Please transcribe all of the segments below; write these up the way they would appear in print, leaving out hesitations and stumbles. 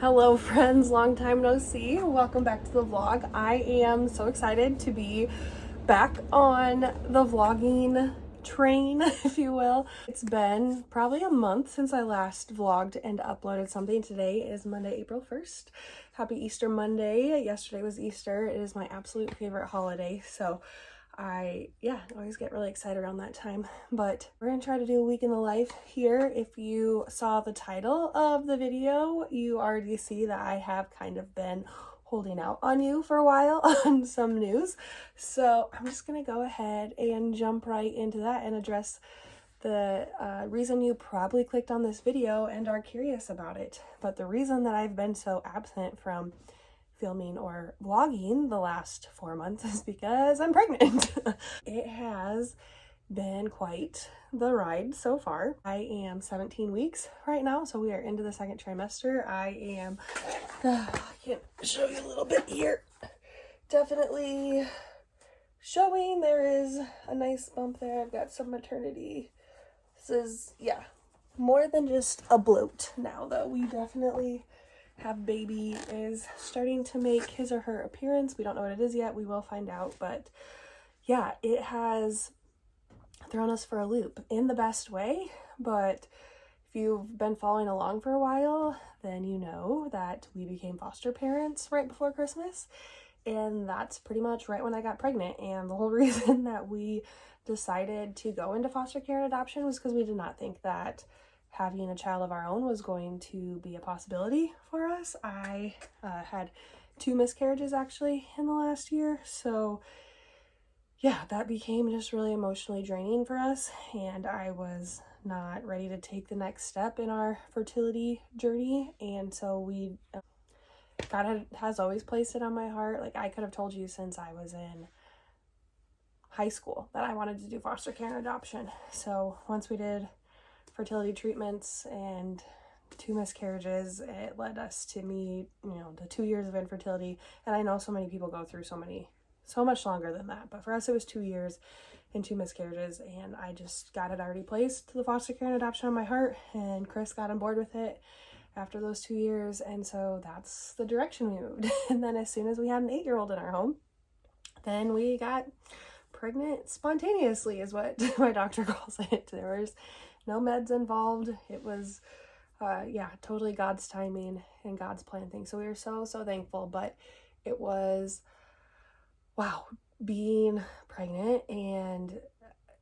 Hello friends, long time no see. Welcome back to the vlog. I am so excited to be back on the vlogging train, if you will. It's been probably a month since I last vlogged and uploaded something. Today is Monday, April 1st. Happy Easter Monday. Yesterday was Easter. It is my absolute favorite holiday, so I always get really excited around that time. But we're gonna try to do a week in the life here. If you saw the title of the video, you already see that I have kind of been holding out on you for a while on some news. So I'm just gonna go ahead and jump right into that and address the reason you probably clicked on this video and are curious about it. But the reason that I've been so absent from filming or vlogging the last 4 months is because I'm pregnant. It has been quite the ride so far. I am 17 weeks right now, so we are into the second trimester. I can show you a little bit here. Definitely showing there is a nice bump there. I've got some maternity. This is, more than just a bloat now, though. We definitely have baby is starting to make his or her appearance. We don't know what it is yet. We will find out. But yeah, it has thrown us for a loop in the best way. But if you've been following along for a while, then you know that we became foster parents right before Christmas. And that's pretty much right when I got pregnant. And the whole reason that we decided to go into foster care and adoption was because we did not think that having a child of our own was going to be a possibility for us. I had 2 miscarriages actually in the last year. So yeah, that became just really emotionally draining for us. And I was not ready to take the next step in our fertility journey. And so God has always placed it on my heart. Like, I could have told you since I was in high school that I wanted to do foster care and adoption. So once we did fertility treatments and 2 miscarriages, it led us to me, the 2 years of infertility. And I know so many people go through so much longer than that, but for us it was 2 years and 2 miscarriages, and I just got it already placed to the foster care and adoption on my heart, and Chris got on board with it after those 2 years, and so that's the direction we moved. And then as soon as we had an 8-year-old in our home, then we got pregnant spontaneously, is what my doctor calls it. There was no meds involved. It was, totally God's timing and God's plan thing. So we were so thankful. But it was, wow, being pregnant and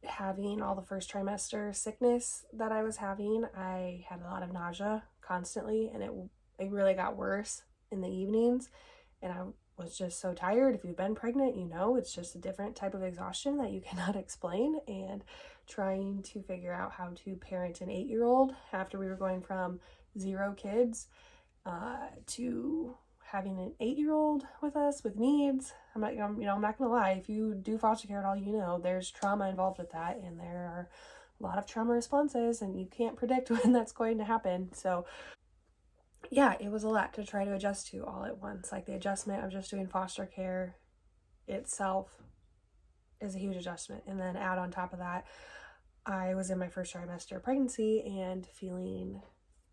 having all the first trimester sickness that I was having. I had a lot of nausea constantly, and it really got worse in the evenings. And I was just so tired. If you've been pregnant, it's just a different type of exhaustion that you cannot explain. And trying to figure out how to parent an 8-year-old after we were going from 0 kids to having an 8-year-old with us with needs. I'm not gonna lie. If you do foster care at all, there's trauma involved with that, and there are a lot of trauma responses, and you can't predict when that's going to happen. So yeah, it was a lot to try to adjust to all at once. Like, the adjustment of just doing foster care itself is a huge adjustment. And then add on top of that, I was in my first trimester of pregnancy and feeling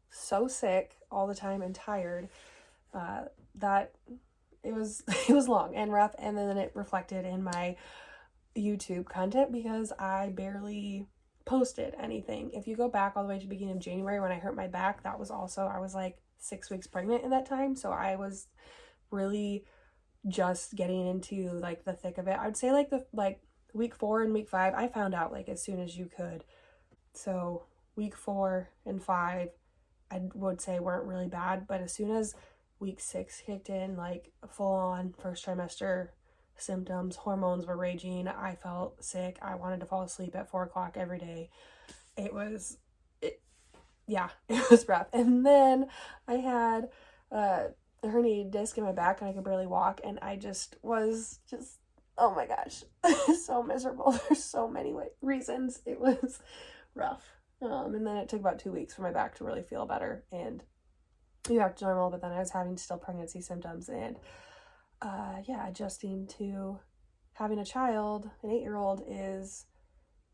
so sick all the time and tired that it was long and rough. And then it reflected in my YouTube content because I barely posted anything. If you go back all the way to the beginning of January when I hurt my back, I was like 6 weeks pregnant in that time. So I was really just getting into like the thick of it. I'd say like week 4 and week 5, I found out like as soon as you could. So week 4 and 5, I would say weren't really bad, but as soon as week 6 kicked in, like full on first trimester symptoms, hormones were raging. I felt sick. I wanted to fall asleep at 4 o'clock every day. It was rough. And then I had a herniated disc in my back, and I could barely walk, and I was oh my gosh, so miserable. There's so many reasons. It was rough. And then it took about 2 weeks for my back to really feel better and be back to normal. But then I was having still pregnancy symptoms, and adjusting to having a child, an 8-year-old, is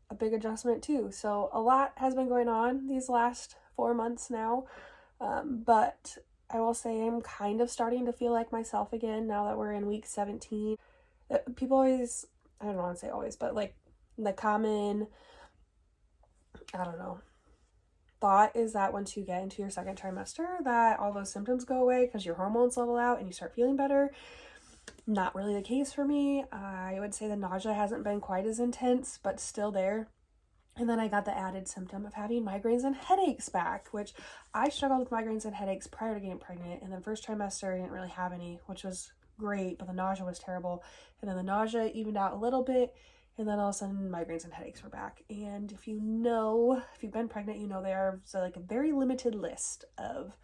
a big adjustment too. So a lot has been going on these last 4 months now. But I will say I'm kind of starting to feel like myself again now that we're in week 17. People always, I don't want to say always, but like the common, I don't know, thought is that once you get into your second trimester that all those symptoms go away because your hormones level out and you start feeling better. Not really the case for me. I would say the nausea hasn't been quite as intense, but still there. And then I got the added symptom of having migraines and headaches back, which I struggled with migraines and headaches prior to getting pregnant. And then first trimester, I didn't really have any, which was great, but the nausea was terrible. And then the nausea evened out a little bit. And then all of a sudden, migraines and headaches were back. And if you've been pregnant, you know there's like a very limited list of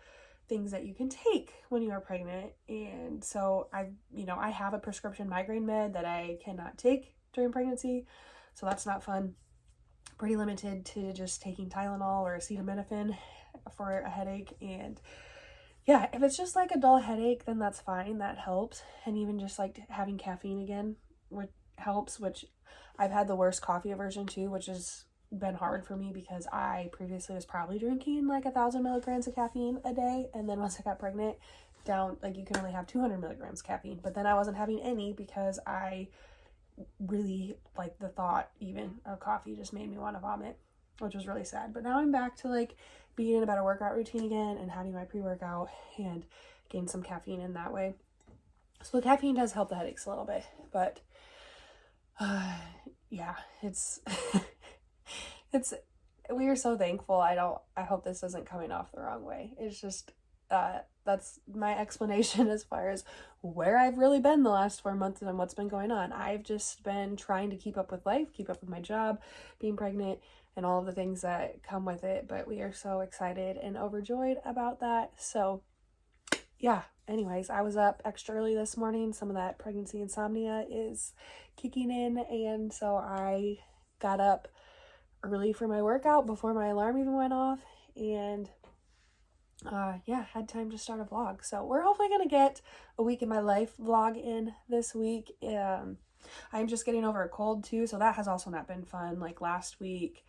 things that you can take when you are pregnant. And so I have a prescription migraine med that I cannot take during pregnancy. So that's not fun. Pretty limited to just taking Tylenol or acetaminophen for a headache. And yeah, if it's just like a dull headache, then that's fine. That helps. And even just like having caffeine again, which helps, which I've had the worst coffee aversion too, which has been hard for me because I previously was probably drinking like 1,000 milligrams of caffeine a day. And then once I got pregnant, down, like you can only have 200 milligrams caffeine. But then I wasn't having any because I really like the thought even of coffee just made me want to vomit, which was really sad. But now I'm back to like being in a better workout routine again and having my pre-workout and getting some caffeine in that way. So the caffeine does help the headaches a little bit, but yeah, it's we are so thankful. I hope this isn't coming off the wrong way. It's just that's my explanation as far as where I've really been the last 4 months and what's been going on. I've just been trying to keep up with life, keep up with my job, being pregnant, and all of the things that come with it. But we are so excited and overjoyed about that. So yeah, anyways, I was up extra early this morning. Some of that pregnancy insomnia is kicking in. And so I got up early for my workout before my alarm even went off. And had time to start a vlog. So we're hopefully going to get a week in my life vlog in this week. I'm just getting over a cold too, so that has also not been fun. Like last week,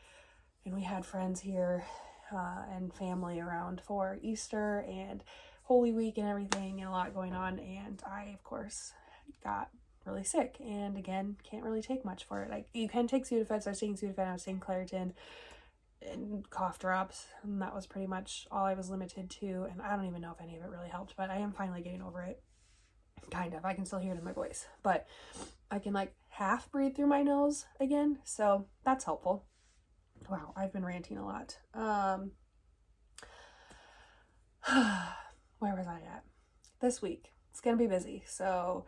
and we had friends here and family around for Easter and Holy Week and everything, and a lot going on. And I, of course, got really sick. And again, can't really take much for it. Like you can take Sudafed, so I was taking Sudafed, I was taking Claritin and cough drops, and that was pretty much all I was limited to. And I don't even know if any of it really helped, but I am finally getting over it. Kind of. I can still hear it in my voice, but I can like half breathe through my nose again, so that's helpful. Wow, I've been ranting a lot. Where was I at? This week, it's gonna be busy. So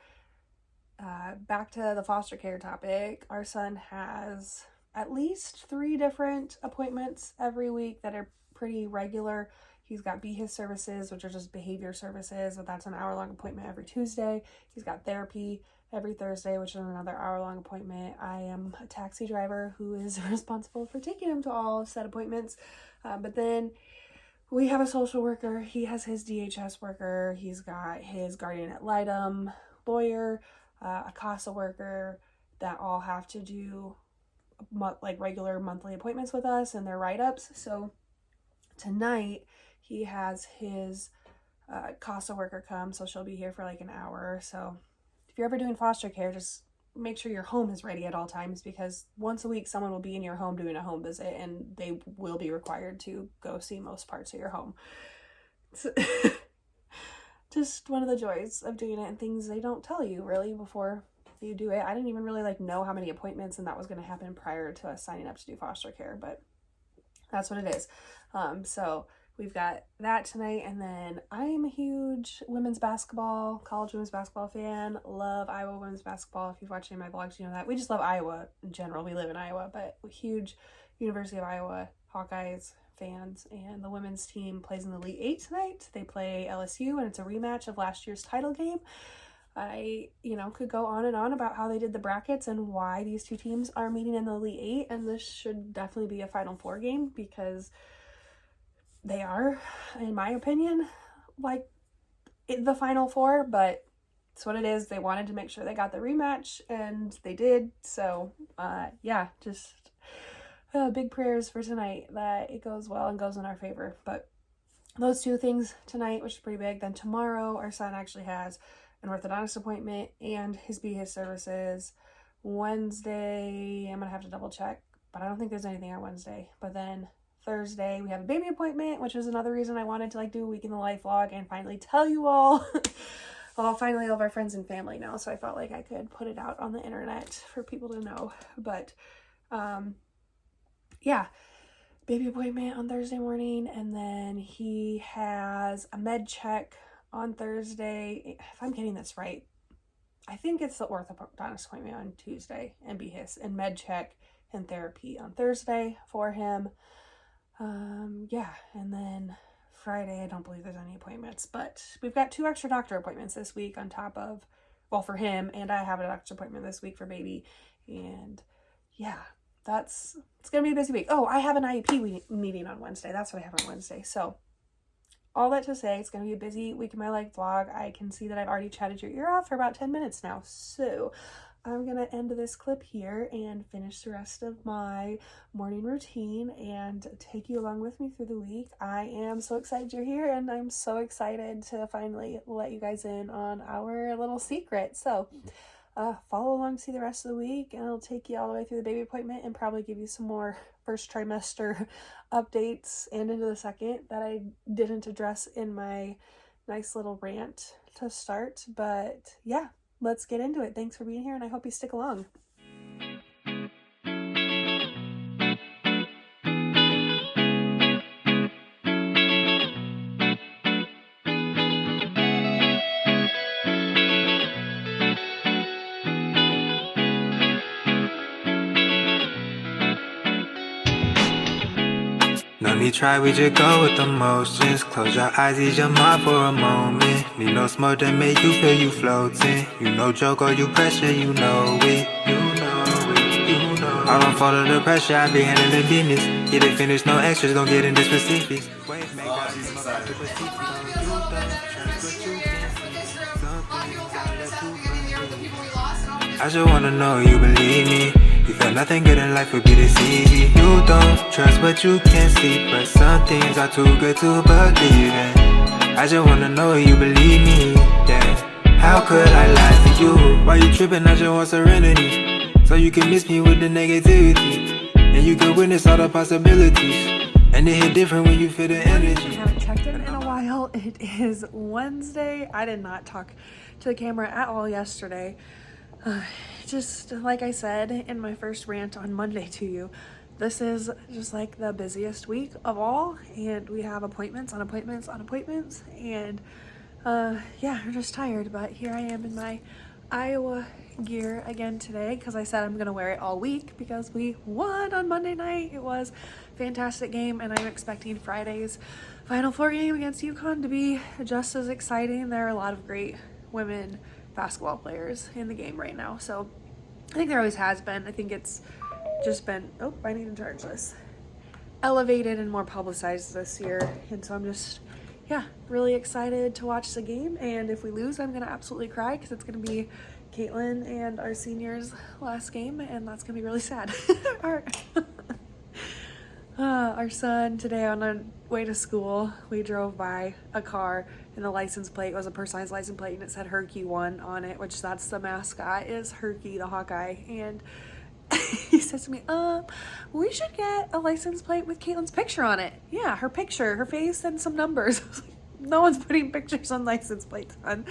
back to the foster care topic, our son has at least 3 different appointments every week that are pretty regular. He's got BHIS services, which are just behavior services, but that's an hour-long appointment every Tuesday. He's got therapy every Thursday, which is another hour-long appointment. I am a taxi driver who is responsible for taking him to all said appointments. But then we have a social worker. He has his DHS worker. He's got his guardian ad litem lawyer, a CASA worker that all have to do like regular monthly appointments with us and their write-ups. So tonight he has his CASA worker come, so she'll be here for like an hour. So if you're ever doing foster care, just make sure your home is ready at all times, because once a week someone will be in your home doing a home visit, and they will be required to go see most parts of your home. It's just one of the joys of doing it, and things they don't tell you really before you do it. I didn't even really like know how many appointments and that was going to happen prior to us signing up to do foster care, but that's what it is. So we've got that tonight, and then I am a huge women's basketball, college women's basketball fan. Love Iowa women's basketball. If you've watched any of my vlogs, you know that. We just love Iowa in general. We live in Iowa, but huge University of Iowa Hawkeyes fans. And the women's team plays in the Elite Eight tonight. They play LSU, and it's a rematch of last year's title game. I, could go on and on about how they did the brackets and why these two teams are meeting in the Elite Eight, and this should definitely be a Final Four game, because they are, in my opinion, like the Final Four, but it's what it is. They wanted to make sure they got the rematch, and they did. So, just big prayers for tonight that it goes well and goes in our favor. But those two things tonight, which is pretty big. Then tomorrow, our son actually has an orthodontist appointment and his BHIS services. Wednesday, I'm gonna have to double check, but I don't think there's anything on Wednesday. But then Thursday, we have a baby appointment, which is another reason I wanted to like do a week in the life vlog and finally tell you all. Well, finally all of our friends and family know, so I felt like I could put it out on the internet for people to know. But yeah, baby appointment on Thursday morning, and then he has a med check on Thursday. If I'm getting this right, I think it's the orthodontist appointment on Tuesday, and BHIS and med check and therapy on Thursday for him. Yeah, and then Friday, I don't believe there's any appointments, but we've got 2 extra doctor appointments this week on top of, well, for him, and I have a doctor's appointment this week for baby. And yeah, it's gonna be a busy week. Oh, I have an IEP meeting on Wednesday. That's what I have on Wednesday. So all that to say, it's gonna be a busy week in my life vlog. I can see that I've already chatted your ear off for about 10 minutes now, so I'm gonna end this clip here and finish the rest of my morning routine and take you along with me through the week. I am so excited you're here, and I'm so excited to finally let you guys in on our little secret. So follow along to see the rest of the week, and I'll take you all the way through the baby appointment and probably give you some more first trimester updates and into the second that I didn't address in my nice little rant to start. But yeah, let's get into it. Thanks for being here, and I hope you stick along. No need try, we just go with the motions. Close your eyes, ease your mind for a moment. Need no smoke to make you feel you floating. You know joke or you pressure, you know it. You know it, you know it. I don't fall under pressure, I be handling business. Get it finished, no extras, don't get into specifics. Wave make all these motherfuckers see. I just wanna know you believe me. You feel nothing good in life would be this easy. You don't trust what you can't see, but some things are too good to believe in. I just wanna know you believe me, yeah. How could I lie to you? Why you tripping? I just want serenity, so you can miss me with the negativity, and you can witness all the possibilities. And it hit different when you feel the energy. I haven't checked in a while. It is Wednesday. I did not talk to the camera at all yesterday. Just like I said in my first rant on Monday to you, this is just like the busiest week of all, and we have appointments on appointments on appointments, and yeah, I'm just tired. But here I am in my Iowa gear again today, because I said I'm gonna wear it all week because we won on Monday night. It was a fantastic game, and I'm expecting Friday's Final Four game against UConn to be just as exciting. There are a lot of great women basketball players in the game right now, so I think there always has been. I think it's just been, oh, I need to charge this, elevated and more publicized this year, and so I'm just, yeah, really excited to watch the game. And if we lose, I'm gonna absolutely cry, because it's gonna be Caitlin and our seniors' last game, and that's gonna be really sad. Our son today, on our way to school, we drove by a car, and the license plate was a personalized license plate, and it said Herky 1 on it, which that's the mascot, is Herky the Hawkeye. And he says to me, we should get a license plate with Caitlin's picture on it. Yeah, her picture, her face, and some numbers. I was like, no one's putting pictures on license plates, hon.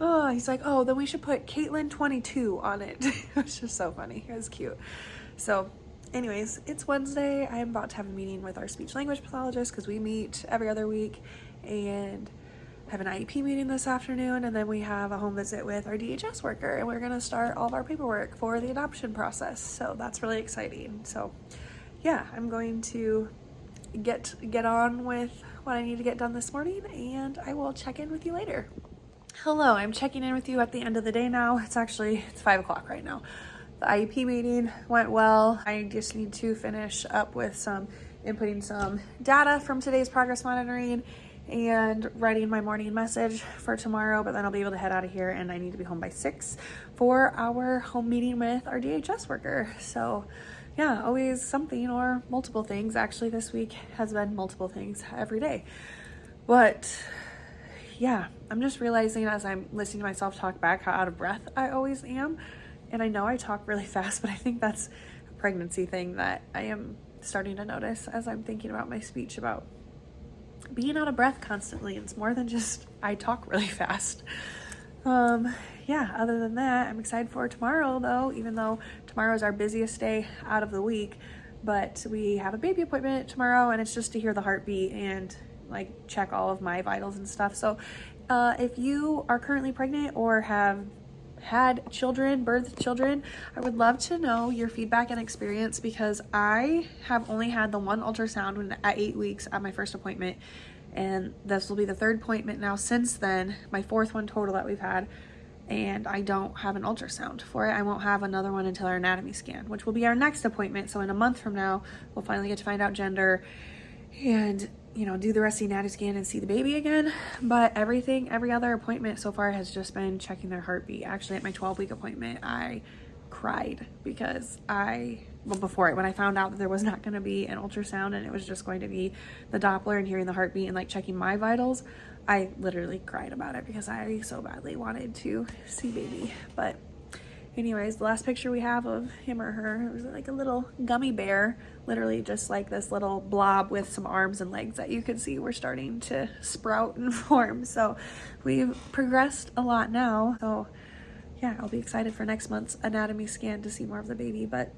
Oh, he's like, oh, then we should put Caitlin 22 on it. It was just so funny. It was cute. So anyways, it's Wednesday. I'm about to have a meeting with our speech language pathologist, because we meet every other week, and have an IEP meeting this afternoon, and then we have a home visit with our DHS worker, and we're going to start all of our paperwork for the adoption process. So that's really exciting. So yeah, I'm going to get on with what I need to get done this morning, and I will check in with you later. Hello, I'm checking in with you at the end of the day now. It's 5 o'clock right now. The IEP meeting went well. I just need to finish up with inputting some data from today's progress monitoring and writing my morning message for tomorrow, but then I'll be able to head out of here, and I need to be home by 6 for our home meeting with our DHS worker. So yeah, always something or multiple things. Actually, this week has been multiple things every day. But yeah, I'm just realizing as I'm listening to myself talk back how out of breath I always am. And I know I talk really fast, but I think that's a pregnancy thing that I am starting to notice as I'm thinking about my speech about being out of breath constantly. It's more than just I talk really fast. Yeah, other than that, I'm excited for tomorrow though, even though tomorrow is our busiest day out of the week. But we have a baby appointment tomorrow, and it's just to hear the heartbeat and like check all of my vitals and stuff. So if you are currently pregnant or have had children, birthed children, I would love to know your feedback and experience, because I have only had the one ultrasound at 8 weeks at my first appointment, and this will be the third appointment now since then, my fourth one total that we've had, and I don't have an ultrasound for it. I won't have another one until our anatomy scan, which will be our next appointment. So in a month from now, we'll finally get to find out gender and, you know, do the rest of the anatomy scan and see the baby again. But every other appointment so far has just been checking their heartbeat. Actually, at my 12-week appointment, I cried because when I found out that there was not going to be an ultrasound and it was just going to be the Doppler and hearing the heartbeat and like checking my vitals, I literally cried about it because I so badly wanted to see baby. But anyways, the last picture we have of him or her, it was like a little gummy bear, literally just like this little blob with some arms and legs that you could see were starting to sprout and form. So we've progressed a lot now. So yeah, I'll be excited for next month's anatomy scan to see more of the baby. But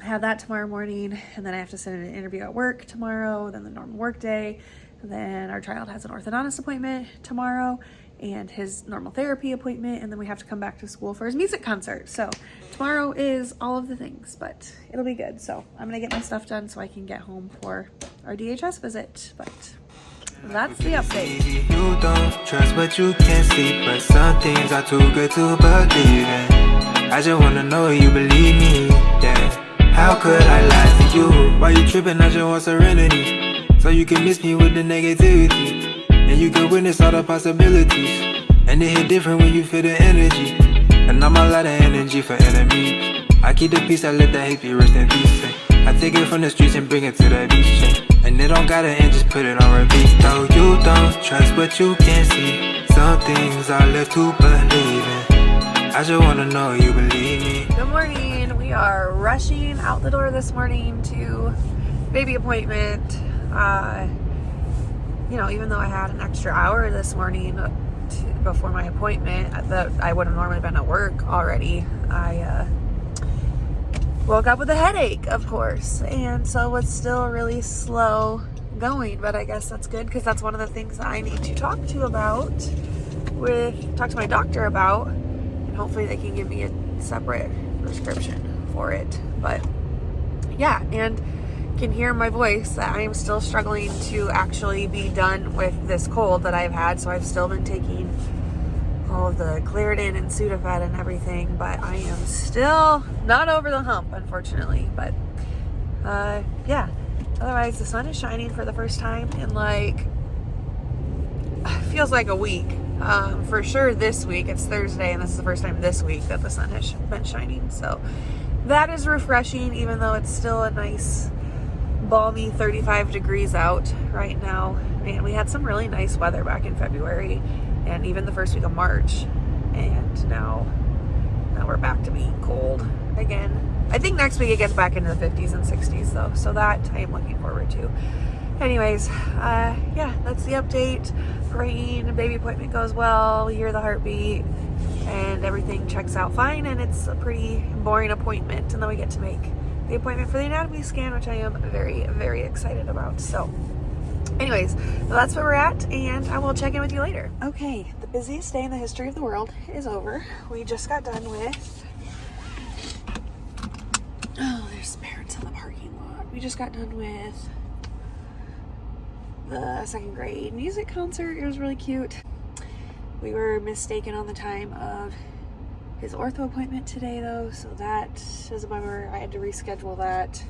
I have that tomorrow morning, and then I have to send an interview at work tomorrow, then the normal work day. Then our child has an orthodontist appointment tomorrow and his normal therapy appointment, and then we have to come back to school for his music concert. So tomorrow is all of the things, but it'll be good. So I'm gonna get my stuff done so I can get home for our DHS visit. But that's the update. You don't trust what you can't see, but some things are too good to believe in. I just wanna know you believe me, yeah. How could I lie to you? Why you tripping? I just want serenity, so you can miss me with the negativity, and you can witness all the possibilities. And it hit different when you feel the energy, and I'm a lot of energy for enemies. I keep the peace, I let the hate be rest in peace. I take it from the streets and bring it to the beach, and it don't gotta end, just put it on repeat. Though you don't trust what you can't see, some things are left to believe in. I just wanna know you believe me. Good morning. We are rushing out the door this morning to baby appointment. You know, even though I had an extra hour this morning before my appointment that I would have normally been at work already, I woke up with a headache, of course, and so it's still really slow going. But I guess that's good, because that's one of the things that I need to talk to my doctor about, and hopefully they can give me a separate prescription for it. But yeah, and can hear my voice that I am still struggling to actually be done with this cold that I've had. So I've still been taking all of the Claritin and Sudafed and everything, but I am still not over the hump, unfortunately. But yeah, otherwise the sun is shining for the first time in like, feels like a week. For sure this week, it's Thursday, and this is the first time this week that the sun has been shining. So that is refreshing, even though it's still a nice balmy 35 degrees out right now. Man, we had some really nice weather back in February and even the first week of March, and now we're back to being cold again. I think next week it gets back into the 50s and 60s though, so that I am looking forward to. Anyways, yeah, that's the update. Praying the baby appointment goes well, we hear the heartbeat, and everything checks out fine, and it's a pretty boring appointment, and then we get to make the appointment for the anatomy scan, which I am very, very excited about. So anyways, that's where we're at, and I will check in with you later. Okay, the busiest day in the history of the world is over. We just got done with, oh, there's parents in the parking lot. We just got done with the second grade music concert. It was really cute. We were mistaken on the time of his ortho appointment today though, so that is a bummer. I had to reschedule that.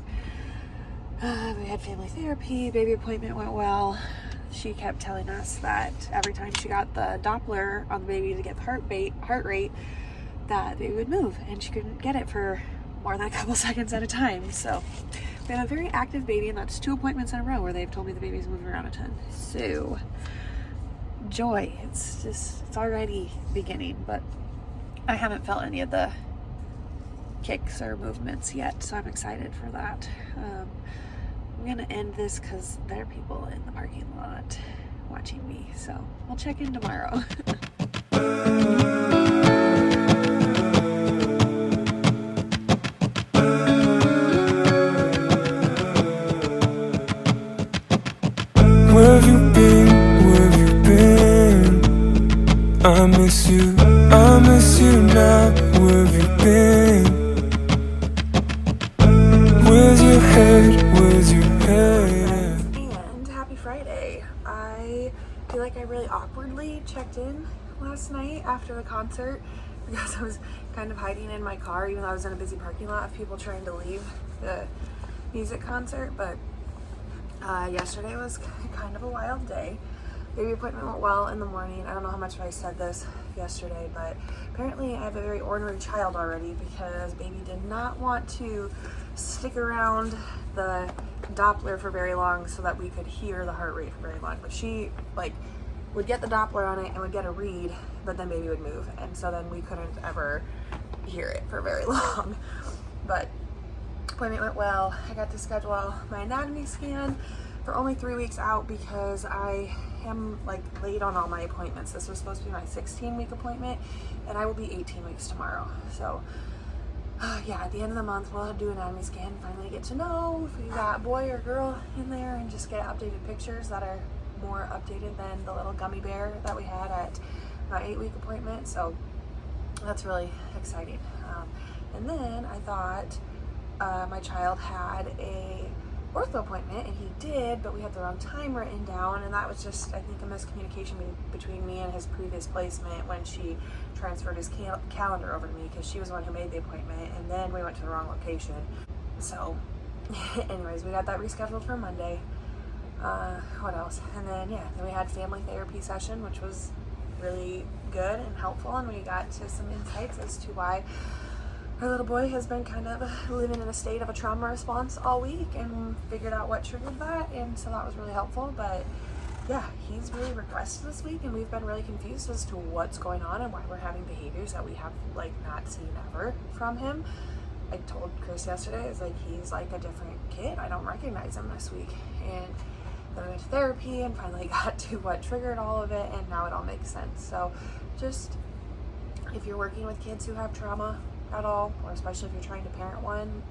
We had family therapy, baby appointment went well. She kept telling us that every time she got the Doppler on the baby to get the heart rate, that the baby would move, and she couldn't get it for more than a couple seconds at a time. So We have a very active baby, and that's 2 appointments in a row where they've told me the baby's moving around a ton. So, joy. It's already beginning, but I haven't felt any of the kicks or movements yet, so I'm excited for that. I'm gonna end this because there are people in the parking lot watching me, so we'll check in tomorrow. Where have you been? Where have you been? I miss you now. Where have you been? Where's your head? Where's your head? And happy Friday. I feel like I really awkwardly checked in last night after the concert because I was kind of hiding in my car, even though I was in a busy parking lot of people trying to leave the music concert. But yesterday was kind of a wild day. Baby appointment went well in the morning. I don't know how much I said this yesterday, but apparently I have a very ornery child already because baby did not want to stick around the Doppler for very long so that we could hear the heart rate for very long. But she would get the Doppler on it and would get a read, but then baby would move, and so then we couldn't ever hear it for very long. But appointment went well. I got to schedule my anatomy scan for only 3 weeks out because I am late on all my appointments. This was supposed to be my 16-week appointment, and I will be 18 weeks tomorrow. So yeah, at the end of the month we'll do an anatomy scan, finally get to know if we got boy or girl in there, and just get updated pictures that are more updated than the little gummy bear that we had at my 8-week appointment. So that's really exciting. And then I thought my child had a ortho appointment, and he did, but we had the wrong time written down, and that was just, I think, a miscommunication between me and his previous placement when she transferred his calendar over to me, because she was the one who made the appointment, and then we went to the wrong location. So anyways, we got that rescheduled for Monday. What else? And then then we had family therapy session, which was really good and helpful, and we got to some insights as to why our little boy has been kind of living in a state of a trauma response all week, and figured out what triggered that, and so that was really helpful. But yeah, he's really regressed this week, and we've been really confused as to what's going on and why we're having behaviors that we have not seen ever from him. I told Chris yesterday, it's he's like a different kid. I don't recognize him this week. And then we went to therapy and finally got to what triggered all of it, and now it all makes sense. So just, if you're working with kids who have trauma at all, or especially if you're trying to parent one,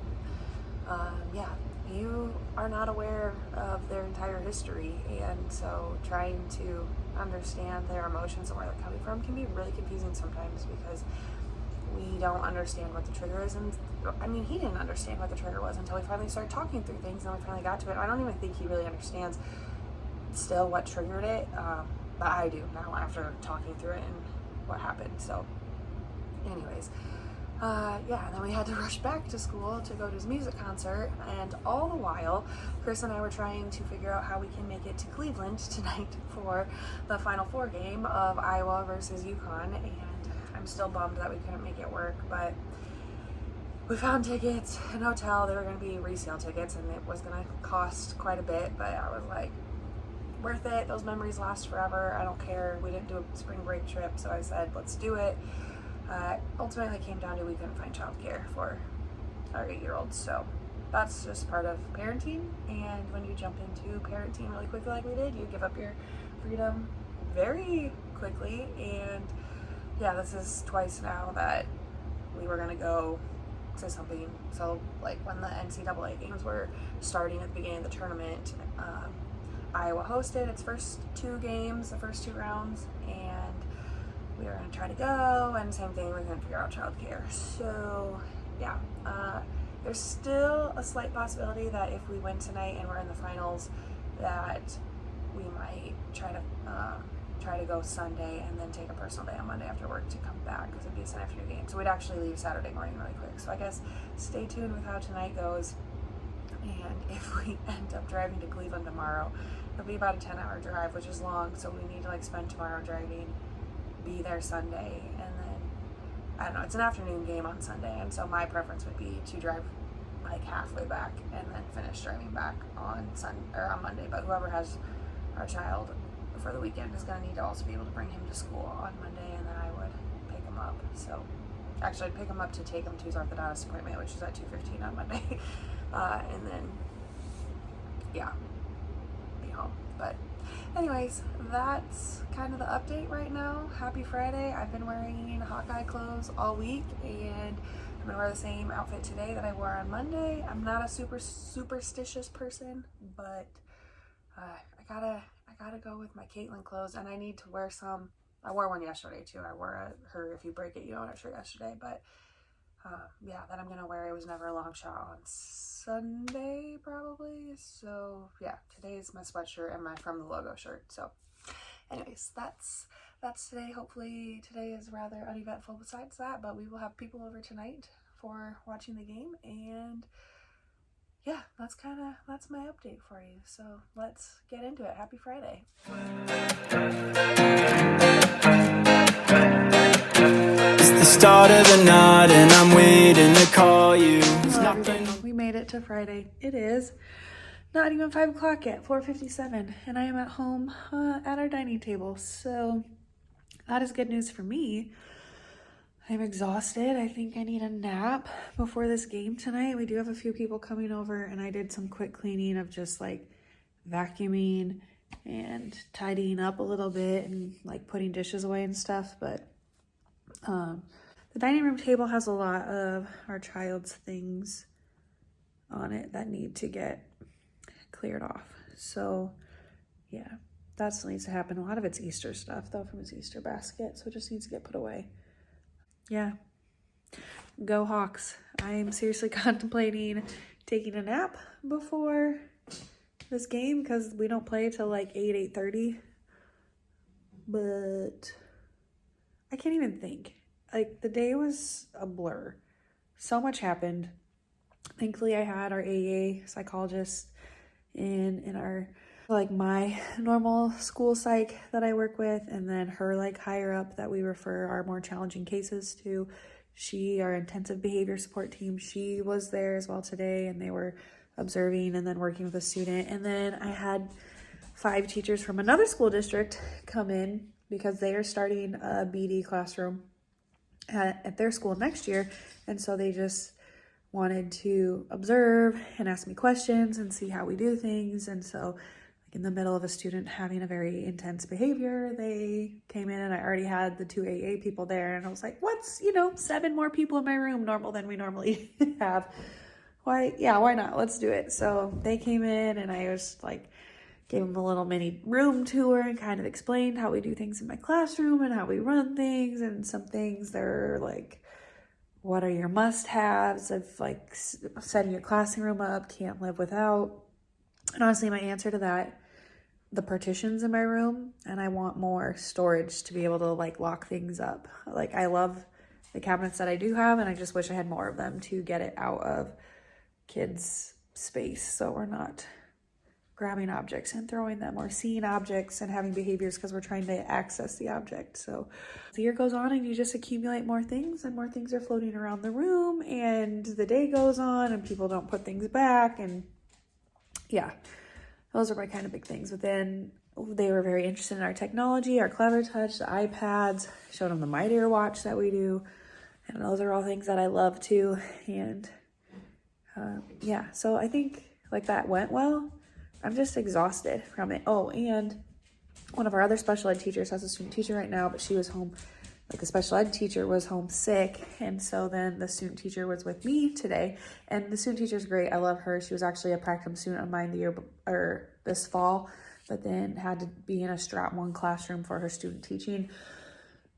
you are not aware of their entire history, and so trying to understand their emotions and where they're coming from can be really confusing sometimes, because we don't understand what the trigger is. And I mean, he didn't understand what the trigger was until we finally started talking through things, and we finally got to it. I don't even think he really understands still what triggered it, but I do now after talking through it and what happened. So anyways, and then we had to rush back to school to go to his music concert, and all the while Chris and I were trying to figure out how we can make it to Cleveland tonight for the Final Four game of Iowa versus UConn, and I'm still bummed that we couldn't make it work, but we found tickets, an hotel. They were going to be resale tickets, and it was going to cost quite a bit, but I was like, worth it. Those memories last forever. I don't care. We didn't do a spring break trip, so I said, let's do it. Ultimately, it came down to we couldn't find childcare for our 8-year-old, so that's just part of parenting. And when you jump into parenting really quickly like we did, you give up your freedom very quickly. And yeah, this is twice now that we were gonna go to something. So when the NCAA games were starting at the beginning of the tournament, Iowa hosted its first 2 games, the first 2 rounds, and we were going to try to go, and same thing, we couldn't figure out childcare. So yeah, there's still a slight possibility that if we win tonight and we're in the finals, that we might try to go Sunday and then take a personal day on Monday after work to come back, because it'd be a Sunday afternoon game. So we'd actually leave Saturday morning really quick. So I guess stay tuned with how tonight goes. And if we end up driving to Cleveland tomorrow, it'll be about a 10-hour drive, which is long. So we need to spend tomorrow driving, be there Sunday, and then I don't know, it's an afternoon game on Sunday, and so my preference would be to drive like halfway back and then finish driving back on Monday. But whoever has our child for the weekend is going to need to also be able to bring him to school on Monday, and then I would pick him up. So actually I'd pick him up to take him to his orthodontist appointment, which is at 2:15 on Monday. And then yeah, be home. But anyways, that's kind of the update right now. Happy Friday. I've been wearing Hawkeye clothes all week, and I'm gonna wear the same outfit today that I wore on Monday. I'm not a super superstitious person, but I gotta go with my Caitlin clothes, and I need to wear some. I wore one yesterday too. I wore her "If you break it, you own it" shirt yesterday, but yeah, that I'm gonna wear It Was Never a Long Shot on Sunday probably. So yeah, today's my sweatshirt and my From the Logo shirt. So anyways, that's today. Hopefully today is rather uneventful besides that, but we will have people over tonight for watching the game, and yeah, that's my update for you. So let's get into it. Happy Friday. It's the start of the night and I'm waiting to call you. Hello, everybody. We made it to Friday. It is not even 5 o'clock yet, 4:57, and I am at home at our dining table. So that is good news for me. I'm exhausted. I think I need a nap before this game tonight. We do have a few people coming over, and I did some quick cleaning of just like vacuuming and tidying up a little bit and like putting dishes away and stuff. But the dining room table has a lot of our child's things on it that need to get cleared off. So yeah, that still needs to happen. A lot of it's Easter stuff though, from his Easter basket, so it just needs to get put away. Yeah, go Hawks. I'm seriously contemplating taking a nap before this game because we don't play till like 8:30. But I can't even think. Like, the day was a blur. So much happened. Thankfully, I had our AA psychologist in our, like, my normal school psych that I work with, and then her, like, higher up that we refer our more challenging cases to. Our intensive behavior support team, she was there as well today, and they were observing and then working with a student. And then I had 5 teachers from another school district come in because they are starting a BD classroom at their school next year, and so they just wanted to observe and ask me questions and see how we do things. And so, like, in the middle of a student having a very intense behavior, they came in, and I already had the 2 AA people there, and I was like, what's 7 more people in my room normal than we normally have? Why not? Let's do it. So they came in, and I was like, gave them a little mini room tour and kind of explained how we do things in my classroom and how we run things. And some things, they're like, what are your must-haves of like setting your classroom up, can't live without. And honestly, my answer to that, the partitions in my room, and I want more storage to be able to like lock things up. Like, I love the cabinets that I do have, and I just wish I had more of them to get it out of kids' space, so we're not grabbing objects and throwing them or seeing objects and having behaviors because we're trying to access the object. So the year goes on, and you just accumulate more things, and more things are floating around the room, and the day goes on, and people don't put things back. And yeah, those are my kind of big things. But then they were very interested in our technology, our Clever Touch, the iPads. Showed them the My Dear watch that we do, and those are all things that I love too. And yeah, so I think like that went well. I'm just exhausted from it. Oh, and one of our other special ed teachers has a student teacher right now, but she was home, like the special ed teacher was home sick. And so then the student teacher was with me today, and the student teacher is great. I love her. She was actually a practicum student of mine this fall, but then had to be in a Strat 1 classroom for her student teaching.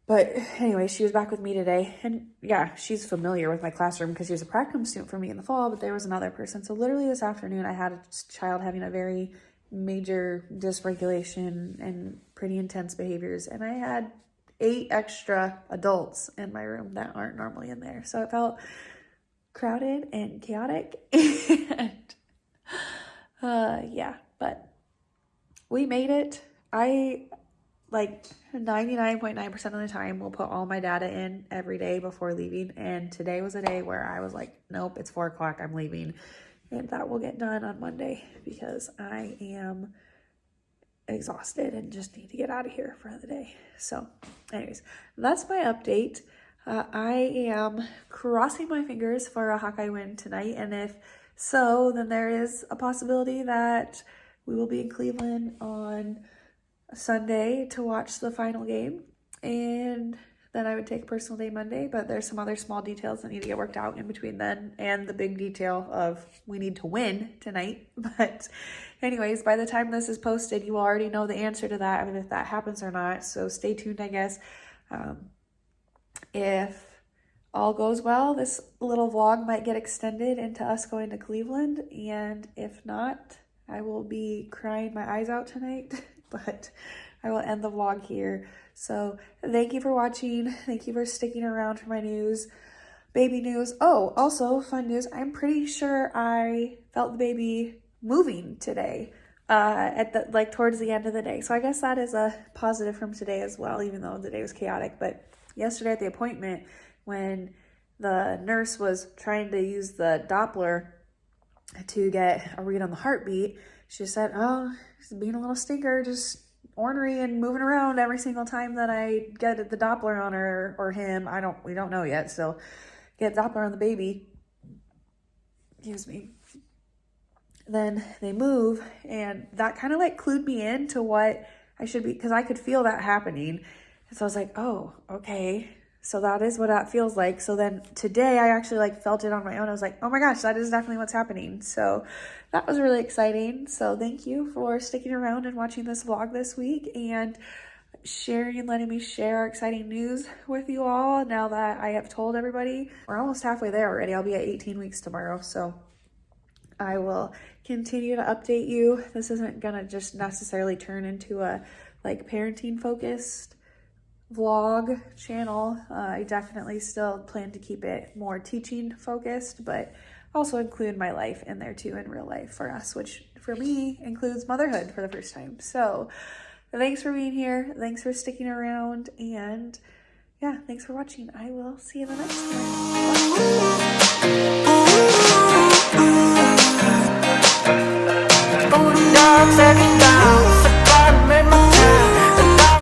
But anyway, she was back with me today, and yeah, she's familiar with my classroom because she was a practicum student for me in the fall, but there was another person. So literally this afternoon, I had a child having a very major dysregulation and pretty intense behaviors, and I had 8 extra adults in my room that aren't normally in there. So it felt crowded and chaotic, and yeah, but we made it. like 99.9% of the time will put all my data in every day before leaving. And today was a day where I was like, nope, it's 4 o'clock, I'm leaving. And that will get done on Monday because I am exhausted and just need to get out of here for the day. So anyways, that's my update. I am crossing my fingers for a Hawkeye win tonight. And if so, then there is a possibility that we will be in Cleveland on Sunday to watch the final game, and then I would take personal day Monday, but there's some other small details that need to get worked out in between then and the big detail of we need to win tonight. But anyways, by the time this is posted, you will already know the answer to that, I mean, if that happens or not, so stay tuned, I guess. If all goes well, this little vlog might get extended into us going to Cleveland, and if not, I will be crying my eyes out tonight. But I will end the vlog here. So thank you for watching. Thank you for sticking around for my news, baby news. Oh, also fun news. I'm pretty sure I felt the baby moving today at the towards the end of the day. So I guess that is a positive from today as well, even though the day was chaotic. But yesterday at the appointment, when the nurse was trying to use the Doppler to get a read on the heartbeat, she said, oh, he's being a little stinker, just ornery and moving around every single time that I get the Doppler on her or him. We don't know yet. So get Doppler on the baby. Excuse me. Then they move, and that kind of like clued me into what I should be, because I could feel that happening. And so I was like, oh, okay. So that is what that feels like. So then today I actually like felt it on my own. I was like, oh my gosh, that is definitely what's happening. So that was really exciting. So thank you for sticking around and watching this vlog this week and sharing and letting me share our exciting news with you all. Now that I have told everybody, we're almost halfway there already. I'll be at 18 weeks tomorrow. So I will continue to update you. This isn't gonna just necessarily turn into a like parenting focused vlog channel. I definitely still plan to keep it more teaching focused, but also include my life in there too, in real life for us, which for me includes motherhood for the first time. So thanks for being here. Thanks for sticking around. And yeah, thanks for watching. I will see you in the next one.